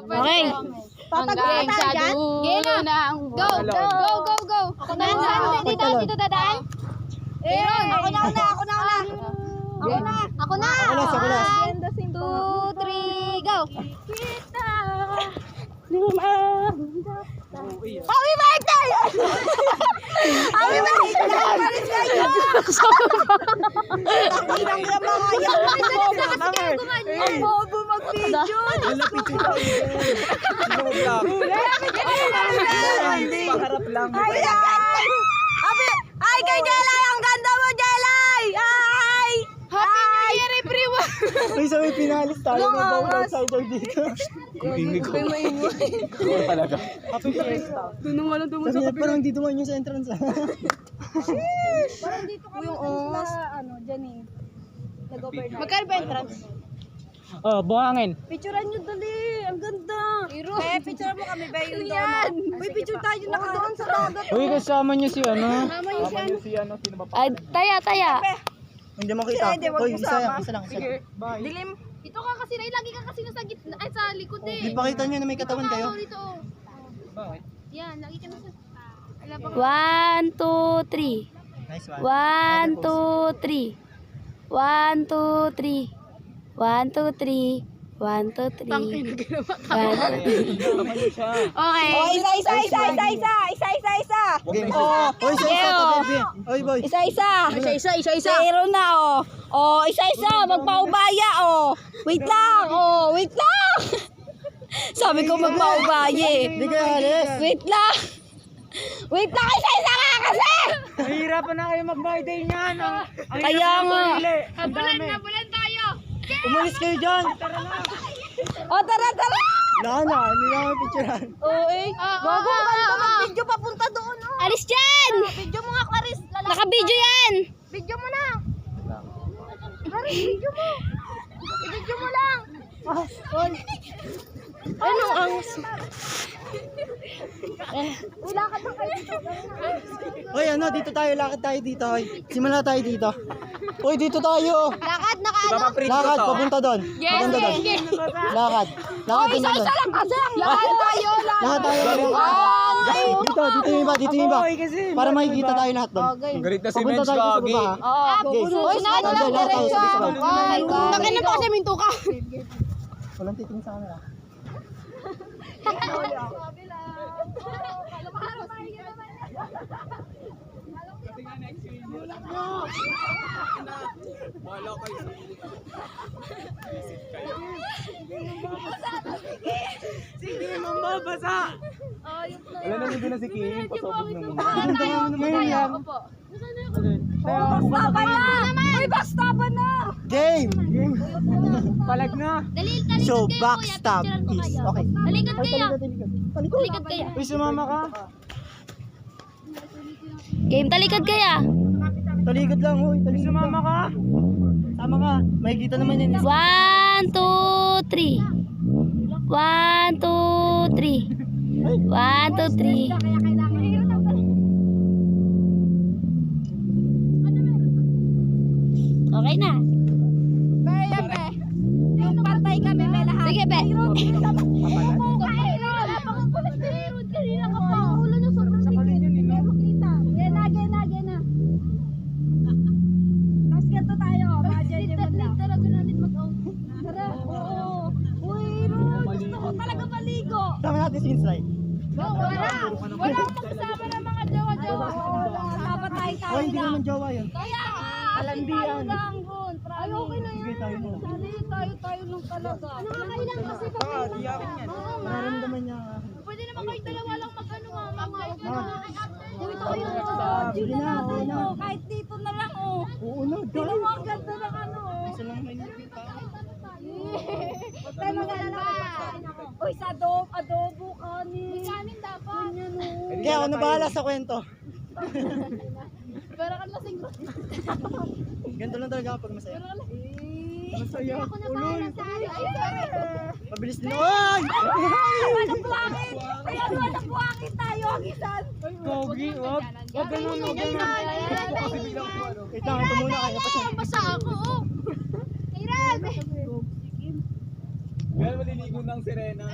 Okay. Hanggang sa dulo ng Go, go, go, go. Ako na. Dito dadaan. Ako na. Ako na. 1, 2, 3, go. Happy birthday! Happy birthday! Ang bobo mag-video. Paharap lang. Ay, kay Jelay! Ang ganda mo, Jelay! Ay! Happy New Year, everyone! Uy, sa may pinalis tayo. May bawal outsider dito. Hindi ko. Ikaw talaga. Happy Fiesta. Sabi niya, parang dito man yung sa entrance. Parang dito kami sa, Janine. Nag-overnight. Magkano ba entrance? Oh, buhangin. Picturean nyo dali. Ang ganda. Picture mo kami ba yung doon? Uy, picture tayo nakaroon sa dagat. Uy, kasama niyo si ano? Mama yung siya. Sino ba? Ay, taya. Hindi makita. Uy, isa lang. Bye. Dilim. Ito ka kasi, lagi ka kasi nasa gitna, ay sa likod eh. Di pakita niyo na may katawan kayo. Dito. Bakit? Yan, lagi ka nasa... 1, 2, 3. Nice one. 1, 2, 3. 1, 2, 3. 1, 2, 3. 1, 2, 3. 1, 2, 3. Okay. Oh, isa. Game. Uy, isa to, baby. Uy, boy. Isa. Zero na, oh. Oh, isa. Magpaubaya, oh. Wait lang. Sabi ko magpaubaya, eh. Hindi kayo alis. Wait lang, isa nga kasi. Nahihirapan na kayo mag-birthday niyan. Kaya nga. Nabulan tayo! Umalis kayo dyan. Oh, tara. Hindi na kami picturean. Oh, eh. Bago ka mag-video papunta doon, oh. Alis dyan! Video mo nga, Clarice! Naka-video yan! Video mo na! Clarice, video mo! Video mo lang! Anong angas? Lakad na kayo dito. Uy, dito tayo. Lakad tayo dito. Uy. Simula tayo dito. Uy, dito tayo. Lakad na ka, ano? Lakad, papunta doon. Papunta doon. Lakad. Lakad din doon. Lakad tayo! Lakad tayo. Dito yung iba. Para makikita tayo lahat doon. Galit na si Papunta Mench tayo sa Kagi. baba. Okay. Uy, saan na lang diretso? Sabay-sabay. Oh my God. Takin na pa kasi minto ka. Walang titingin sa camera. Sige, mambabasa. Wala na hindi na si Kim. Pasabog na muna. Ngayon yan. Backstaban na. Game! Palag na. Talikod So, kayo, backstab kuya. Picturean ko is... kayo. Okay. Talikod kayo. Talikod. Talikod kayo. Uy, sumama ka. Game, talikod kaya. Talikod lang, uy. Talikod. Sumama ka. Sama ka. Makikita naman yan. 1, 2, 3. 1, 2, 3. 1, 2, 3. Okay na. Yung partay kami may lahat. Sige, be. Gena na. Tapos ganito tayo, mga judgment lang. Tara, oo. Uy, gusto ko talaga maligo. Sama natin si Inside. Wala magsama ng mga jowa-jowa. Dapat tayo Uy, hindi naman jowa yun. Kaya Alandian. Ay, okay na yan. Sige tayo na. Tayo lang talaga. nakakailan kasi Nararamdaman niya. pwede naman kayo dalawa lang mag-ano nga. Dito kayo. Sige na, oo na. Kahit dito na lang, oh. Oo na, Tingnan mo ang ganda ng ano, oh. Isa lang may nakita. Huwag tayo mag-alala. Uy, sa adobo kanin. Kanin dapat. Ganyan, oh. Kaya ako na bahala sa kwento. Pero kan lasing ko. Ganito lang talaga kapag masaya. Masaya. Ako na bahala sa ano. Ay, sorry. Mabilis din. Ay! Walang buhangin. Ayan, walang buhangin tayo. Agisan. Gogi, wag. Wag ganun, wag ganun. Wait lang, ito muna. Kaya pa siya. Basta ako. Kairan. Kaya maliligo ng sirena.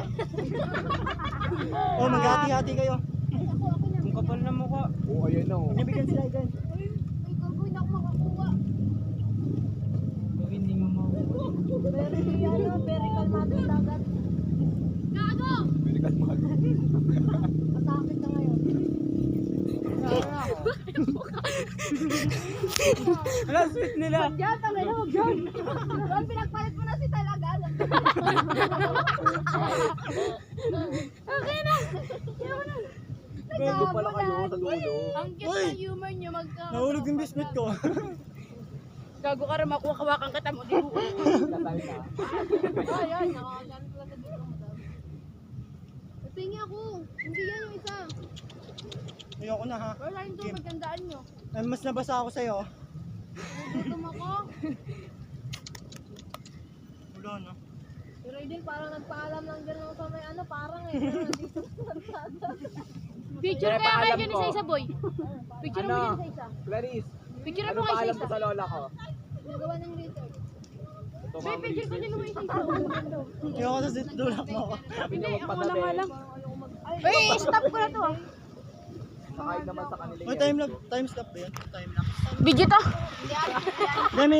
Oh, maghati-hati kayo. Ang kapal na mukha. Oo, ayan o. Nabigyan sila dyan. Ay, gagawin ako makakuha. Hindi mo Very kalmado yung dagat. Gago! Pwede ka mahal. Masakit na ngayon. Wala, sweet nila. Diyan, tangay na, huwag dyan. Doon, pinagpalit mo na si talaga. Okay na. Gago pala kayo sa dulo. Ang cute Uy! ng humor niyo magka... Nahulog yung biscuit ko. Gago ka rin, makuha-kawakan ka tamo. Di ko. Tatay na. Ay, ay, nakakagano talaga dito. Pingi ako. Hindi yan yung isa. Ayoko na ha. Wala yung doon, magandaan nyo. Ay, mas nabasa ako sa'yo. Gutom ako. Wala na. Si Raydel parang nagpaalam lang gano'n sa may ano, parang eh. Pero nandito sa kalsada. Picture Kaya kaya kayo paalam dyan ko. isa-isa, boy. Picture mo Ano? dyan isa-isa. Clarice, Picture ano mo pa kayo alam ko isa-isa. sa lola ko? Nagawa ng research. Ito, Boy, picture ko din mo isa-isa. Ayoko na dulak mo ako. Sabi niya magpatabi. Uy, stop ko na to ah. Kahit naman sa kanila May yan. time stop ba yan? Time lapse. Video to. Dami